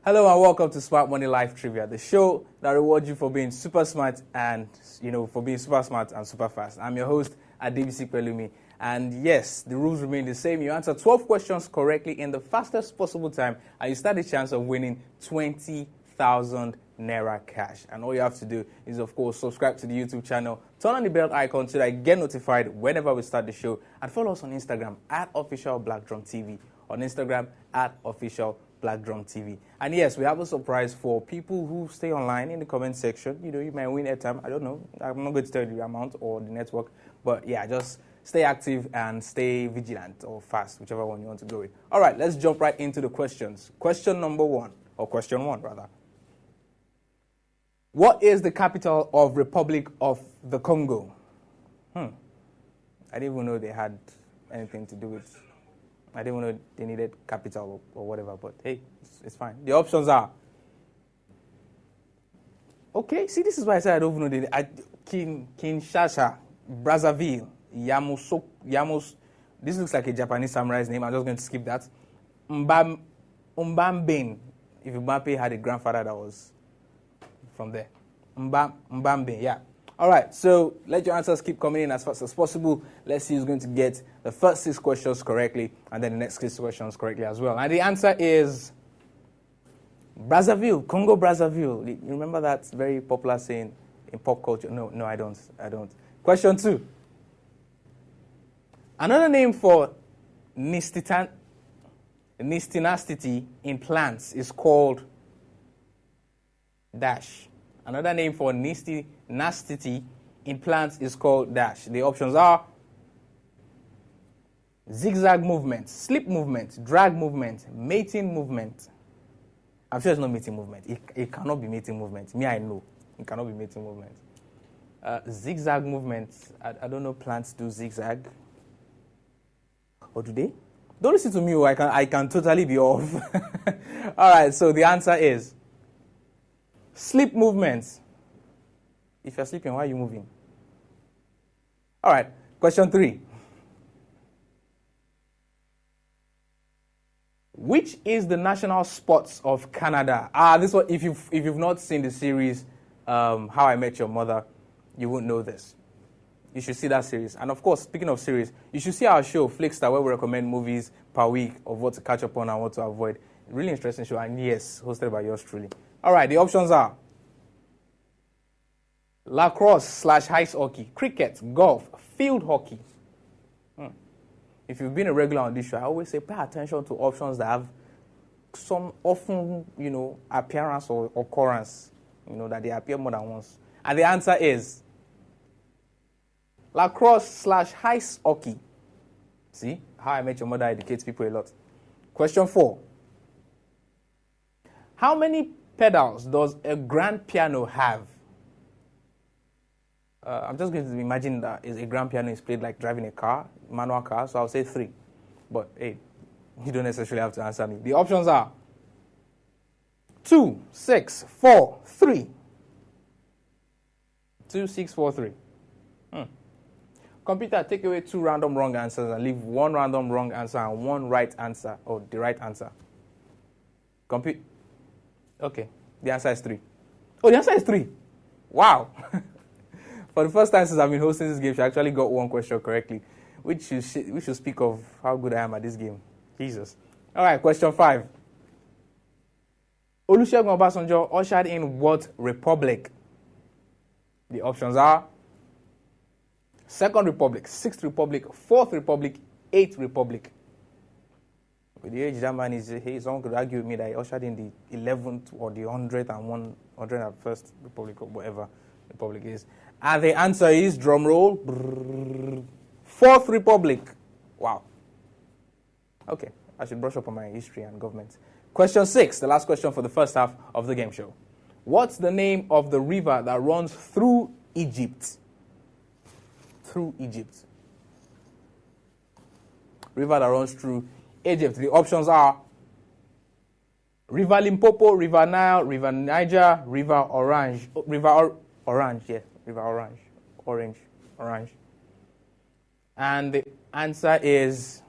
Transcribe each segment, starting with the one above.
Hello and welcome to Smart Money Life Trivia, the show that rewards you for being super smart and, for being super smart and super fast. I'm your host, Adebisi Pelumi. And yes, the rules remain the same. You answer 12 questions correctly in the fastest possible time, and you stand a chance of winning 20,000 Naira cash. And all you have to do is, of course, subscribe to the YouTube channel, turn on the bell icon so that you get notified whenever we start the show, and follow us on Instagram at @OfficialBlackDrumTV, on Instagram at @OfficialBlackDrumTV. And yes, we have a surprise for people who stay online in the comment section. You might win airtime. I don't know. I'm not going to tell you the amount or the network, but yeah, just stay active and stay vigilant or fast, whichever one you want to go with. All right, let's jump right into the questions. Question number one, or question one, rather. What is the capital of Republic of the Congo? I didn't even know they had anything to do with. I didn't even know they needed capital or whatever, but hey, it's fine. The options are. Okay, see, this is why I said I don't even know Kinshasa, Brazzaville, Yamos. This looks like a Japanese samurai's name. I'm just going to skip that. Mbamben. If Mbappe had a grandfather that was from there. Mbambe, yeah. All right, so let your answers keep coming in as fast as possible. Let's see who's going to get the first 6 questions correctly and then the next 6 questions correctly as well. And the answer is Brazzaville, Congo Brazzaville. You remember that very popular saying in pop culture? No, I don't. Question 2. Another name for nistinacity in plants is called dash. Another name for nistinacity in plants is called dash. The options are zigzag movement, slip movement, drag movement, mating movement. I'm sure it's not mating movement. It cannot be mating movement. Me, I know. It cannot be mating movement. Zigzag movement. I don't know plants do zigzag. Or do they? Don't listen to me. I can totally be off. All right, so the answer is sleep movements. If you're sleeping, why are you moving? All right, question 3. Which is the national sports of Canada? This one, if you've not seen the series How I Met Your Mother, you won't know this. You should see that series. And of course, speaking of series, you should see our show, Flickstar, where we recommend movies per week of what to catch up on and what to avoid. Really interesting show, and yes, hosted by yours truly. All right, the options are lacrosse/ice hockey, cricket, golf, field hockey. If you've been a regular on this show, I always say pay attention to options that have some often, appearance or occurrence, that they appear more than once. And the answer is lacrosse/ice hockey. See, How I Met Your Mother educates people a lot. Question 4. How many pedals does a grand piano have? I'm just going to imagine that a grand piano is played like driving a car, manual car, so I'll say 3. But hey, you don't necessarily have to answer me. The options are 2, 6, 4, 3. 2, 6, 4, 3. Computer, take away 2 random wrong answers and leave 1 random wrong answer and 1 right answer, or the right answer. Okay, the answer is 3. Oh, the answer is 3. Wow. For the first time since I've been hosting this game, she actually got 1 question correctly, which should speak of how good I am at this game. Jesus. All right, question 5. Olusegun Obasanjo ushered in what republic? The options are 2nd Republic, 6th Republic, 4th Republic, 8th Republic. With the age that man is, someone could argue with me that he ushered in the 11th or the 101st Republic or whatever Republic is. And the answer is, drum roll, 4th Republic. Wow. Okay, I should brush up on my history and government. Question 6, the last question for the first half of the game show. What's the name of the river that runs through Egypt? Through Egypt. River that runs through Egypt. The options are River Limpopo, River Nile, River Niger, River Orange. River Orange. And the answer is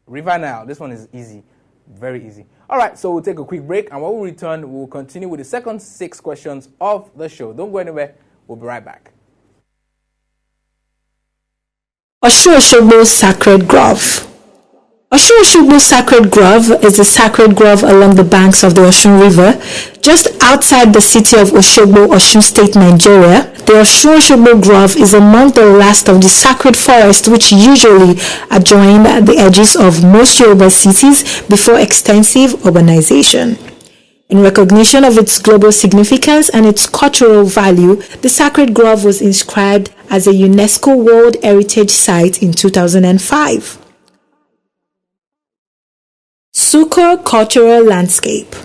River Nile. This one is easy. Very easy. All right, so we'll take a quick break, and when we return, we'll continue with the second 6 questions of the show. Don't go anywhere. We'll be right back. Osun-Osogbo Sacred Grove. Osun-Osogbo Sacred Grove is a sacred grove along the banks of the Osun River, just outside the city of Osogbo, Osun State, Nigeria. The Osun-Osogbo Grove is among the last of the sacred forests which usually adjoin the edges of most Yoruba cities before extensive urbanization. In recognition of its global significance and its cultural value, the sacred grove was inscribed as a UNESCO World Heritage Site in 2005. Sukur Cultural Landscape.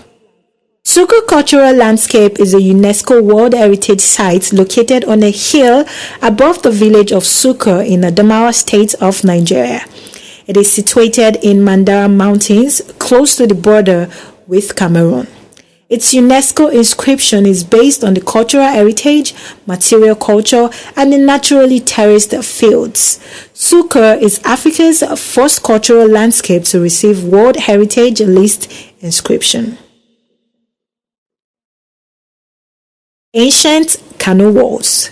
Sukur Cultural Landscape is a UNESCO World Heritage Site located on a hill above the village of Sukur in Adamawa State of Nigeria. It is situated in Mandara Mountains, close to the border with Cameroon. Its UNESCO inscription is based on the cultural heritage, material culture, and the naturally terraced fields. Sukur is Africa's first cultural landscape to receive World Heritage List inscription. Ancient Kano Walls.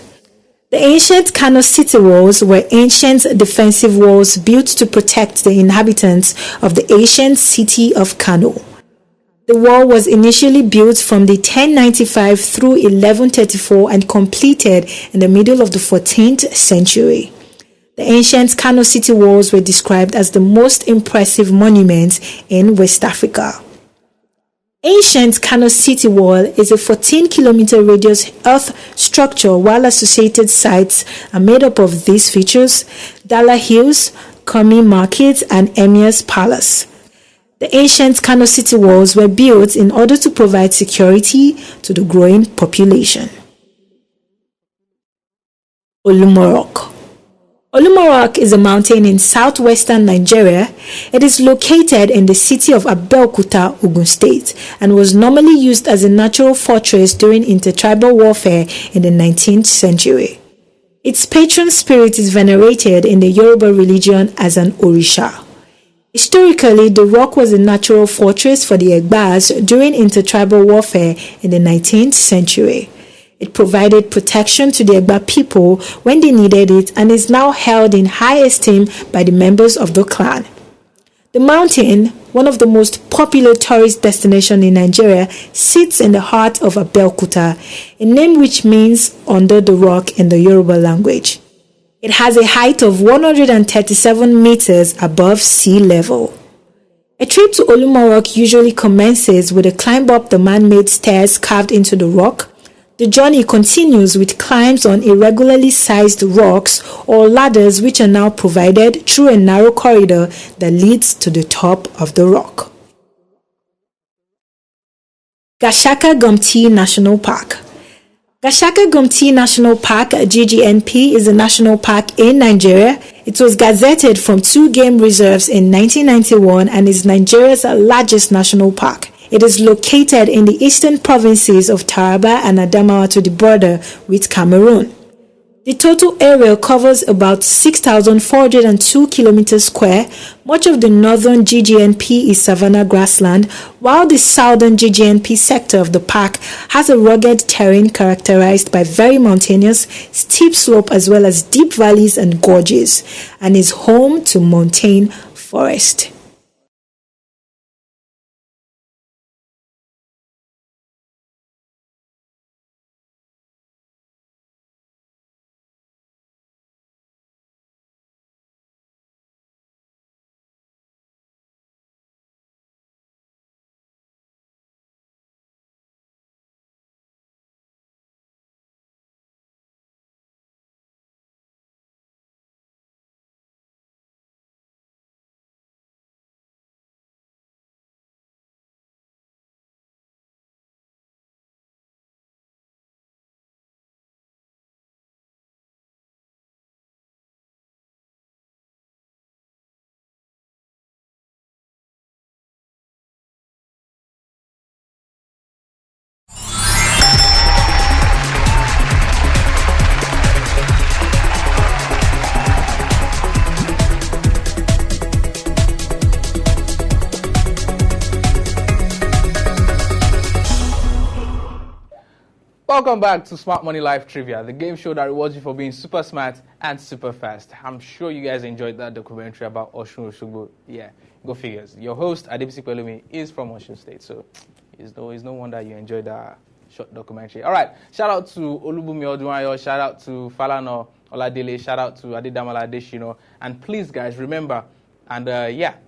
The ancient Kano city walls were ancient defensive walls built to protect the inhabitants of the ancient city of Kano. The wall was initially built from the 1095 through 1134 and completed in the middle of the 14th century. The ancient Kano city walls were described as the most impressive monuments in West Africa. Ancient Kano City Wall is a 14-kilometer radius earth structure, while associated sites are made up of these features: Dala Hills, Kumi Market, and Emir's Palace. The ancient Kano city walls were built in order to provide security to the growing population. Olumorok. Olumorok is a mountain in southwestern Nigeria. It is located in the city of Abeokuta, Ogun State, and was normally used as a natural fortress during intertribal warfare in the 19th century. Its patron spirit is venerated in the Yoruba religion as an Orisha. Historically, the rock was a natural fortress for the Egbas during intertribal warfare in the 19th century. It provided protection to the Egba people when they needed it and is now held in high esteem by the members of the clan. The mountain, one of the most popular tourist destinations in Nigeria, sits in the heart of Abeokuta, a name which means under the rock in the Yoruba language. It has a height of 137 meters above sea level. A trip to Olumorok usually commences with a climb up the man-made stairs carved into the rock. The journey continues with climbs on irregularly sized rocks or ladders, which are now provided through a narrow corridor that leads to the top of the rock. Gashaka Gumti National Park. Gashaka Gumti National Park, GGNP, is a national park in Nigeria. It was gazetted from 2 game reserves in 1991 and is Nigeria's largest national park. It is located in the eastern provinces of Taraba and Adamawa to the border with Cameroon. The total area covers about 6,402 kilometers square. Much of the northern GGNP is savanna grassland, while the southern GGNP sector of the park has a rugged terrain characterized by very mountainous, steep slope as well as deep valleys and gorges, and is home to montane forest. Welcome back to Smart Money Life Trivia, the game show that rewards you for being super smart and super fast. I'm sure you guys enjoyed that documentary about Osun Osogbo. Yeah, go figures. Your host, Adebisi Pelumi, is from Osun State, so it's no wonder you enjoyed that short documentary. All right, shout out to Olubumi Odunayo, shout out to Falana Oladele, shout out to Adedamola Adeshino, and please, guys, remember. And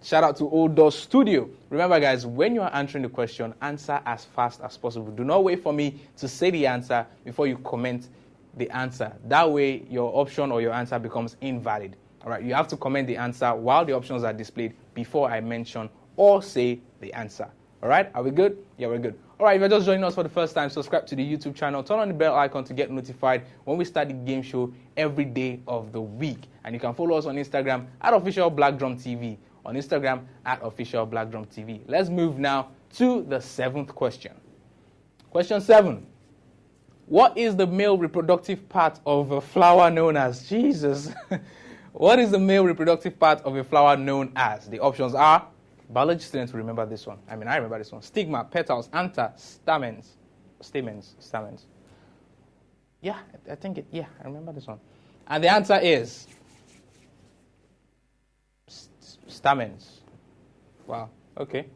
shout out to Old Door Studio. Remember, guys, when you are answering the question, answer as fast as possible. Do not wait for me to say the answer before you comment the answer. That way, your option or your answer becomes invalid. All right, you have to comment the answer while the options are displayed before I mention or say the answer. All right, are we good? Yeah, we're good. All right, if you're just joining us for the first time, subscribe to the YouTube channel, turn on the bell icon to get notified when we start the game show every day of the week. And you can follow us on Instagram at @OfficialBlackDrumTV, on Instagram at @OfficialBlackDrumTV. Let's move now to the 7th question. Question 7. What is the male reproductive part of a flower known as? Jesus. What is the male reproductive part of a flower known as? The options are, biology students will remember this one. I remember this one. Stigma, petals, anther, stamens. Yeah, I remember this one. And the answer is stamens. Wow, okay.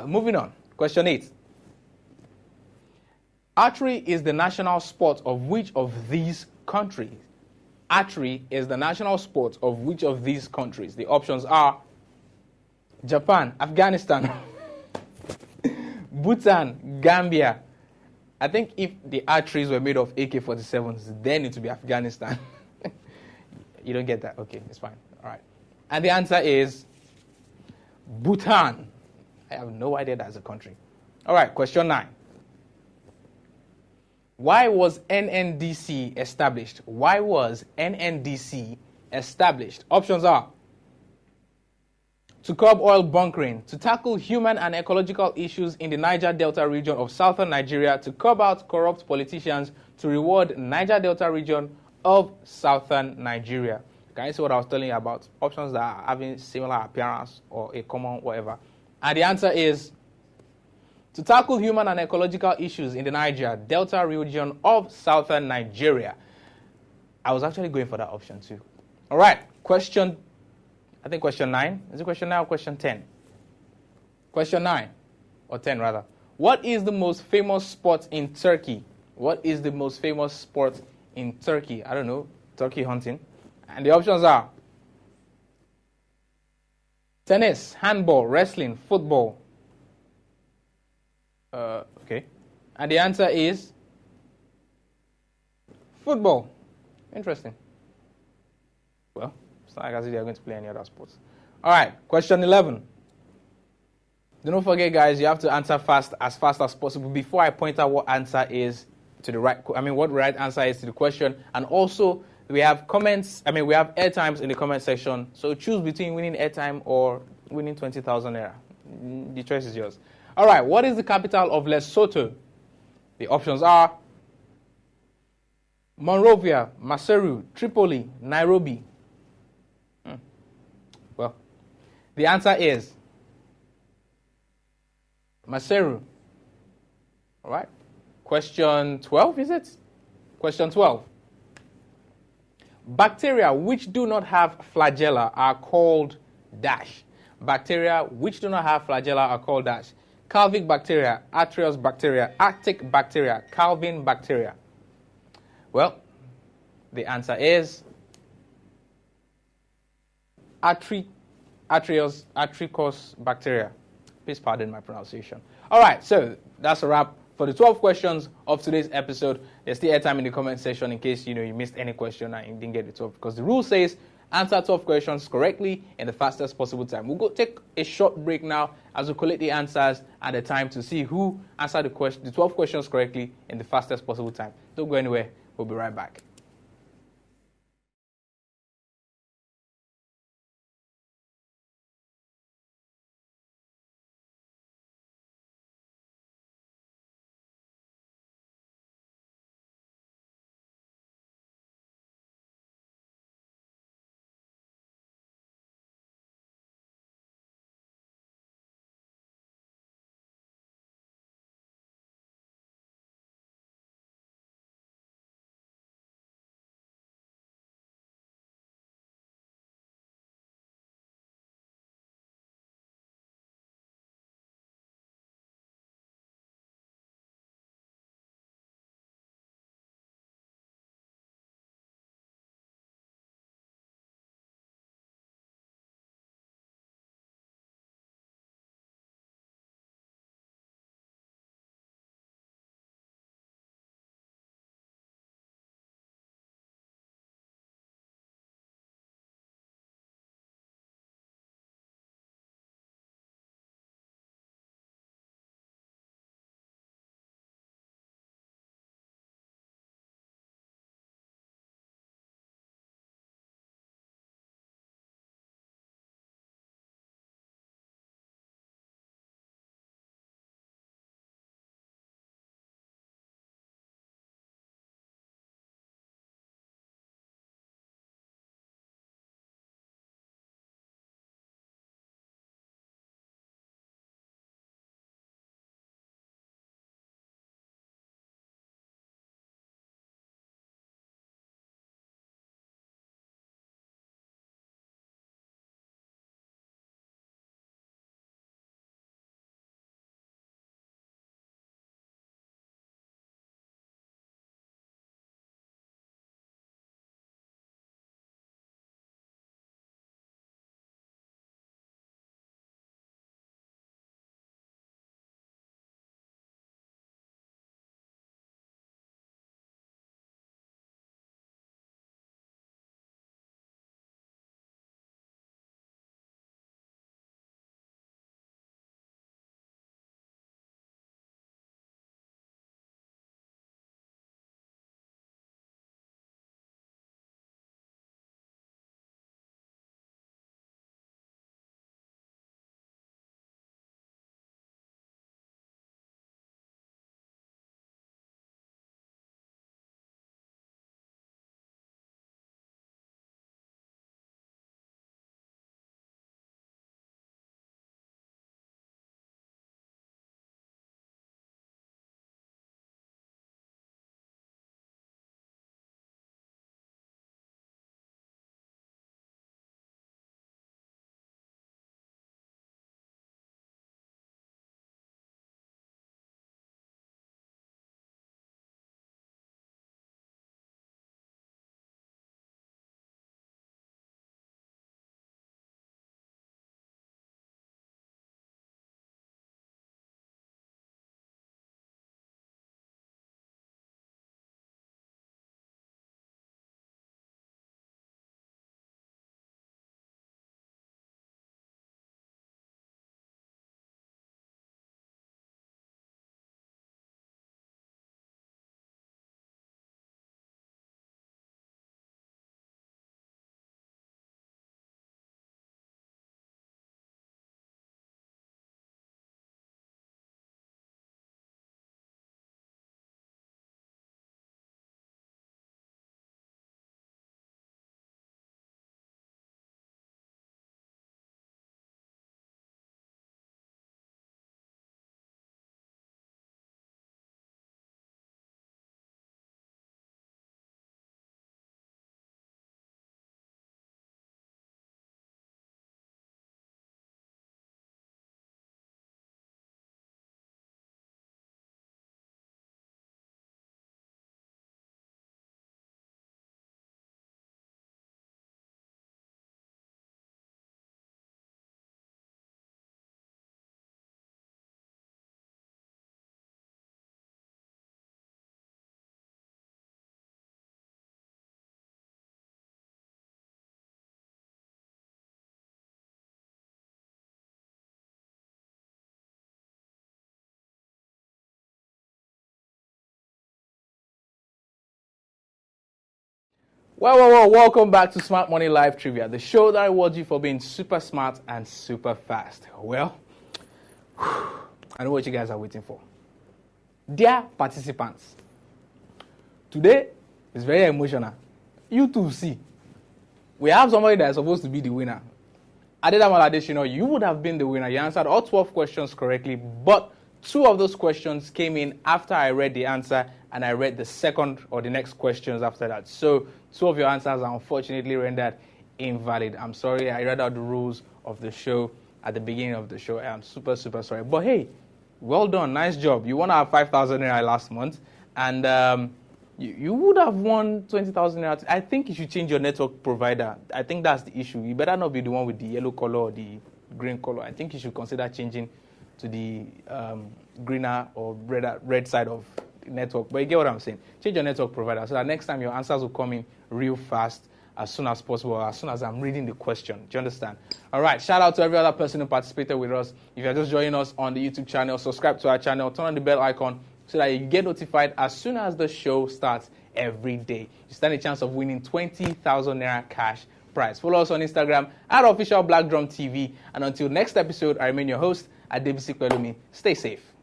Moving on. Question 8. Archery is the national sport of which of these countries? Archery is the national sport of which of these countries? The options are Japan, Afghanistan, Bhutan, Gambia. I think if the archeries were made of AK-47s, then it would be Afghanistan. You don't get that? Okay, it's fine. All right. And the answer is Bhutan. I have no idea that's a country. All right, question 9. Why was NNDC established? Why was NNDC established? Options are to curb oil bunkering, to tackle human and ecological issues in the Niger Delta region of southern Nigeria, to curb out corrupt politicians, to reward Niger Delta region of southern Nigeria. Can you see what I was telling you about? Options that are having similar appearance or a common whatever. And the answer is to tackle human and ecological issues in the Niger Delta region of southern Nigeria. I was actually going for that option too. All right, question 9. Is it question 9 or question 10? Question 9, or 10 rather. What is the most famous sport in Turkey? What is the most famous sport in Turkey? I don't know, turkey hunting. And the options are tennis, handball, wrestling, football. Okay. And the answer is football. Interesting. Well, it's not like as if they're going to play any other sports. All right, question 11. Do not forget, guys, you have to answer as fast as possible before I point out what answer is to the right. What the right answer is to the question. And also, we have comments. We have airtimes in the comment section. So choose between winning airtime or winning 20,000 naira. The choice is yours. All right, what is the capital of Lesotho? The options are Monrovia, Maseru, Tripoli, Nairobi. Well, the answer is Maseru. All right. Question 12, is it? Question 12. Bacteria which do not have flagella are called dash. Bacteria which do not have flagella are called dash. Calvic bacteria, Atrius bacteria, Arctic bacteria, Calvin bacteria. Well, the answer is Atricos bacteria. Please pardon my pronunciation. All right, so that's a wrap for the 12 questions of today's episode. There's still airtime in the comment section in case you missed any question and you didn't get the 12, because the rule says answer 12 questions correctly in the fastest possible time. We'll go take a short break now as we collect the answers and the time to see who answered the 12 questions correctly in the fastest possible time. Don't go anywhere. We'll be right back. Well, welcome back to Smart Money Live Trivia, the show that rewards you for being super smart and super fast. Well, I know what you guys are waiting for. Dear participants, today is very emotional. You too see. We have somebody that is supposed to be the winner. Adedamola Adesina, you would have been the winner. You answered all 12 questions correctly, but 2 of those questions came in after I read the answer and I read the second or the next questions after that. So 2 of your answers are unfortunately rendered invalid. I'm sorry, I read out the rules of the show at the beginning of the show. I'm super sorry. But hey, well done, nice job. You won our 5,000 naira last month, and you would have won 20,000 naira. I think you should change your network provider. I think that's the issue. You better not be the one with the yellow color or the green color. I think you should consider changing to the greener or red side of the network. But you get what I'm saying. Change your network provider so that next time your answers will come in real fast, as soon as possible, as soon as I'm reading the question. Do you understand? All right. Shout out to every other person who participated with us. If you're just joining us on the YouTube channel, subscribe to our channel, turn on the bell icon so that you get notified as soon as the show starts every day. You stand a chance of winning 20,000 naira cash prize. Follow us on Instagram at official Black Drum TV. And until next episode, I remain your host, Adebisi Pelumi. Stay safe.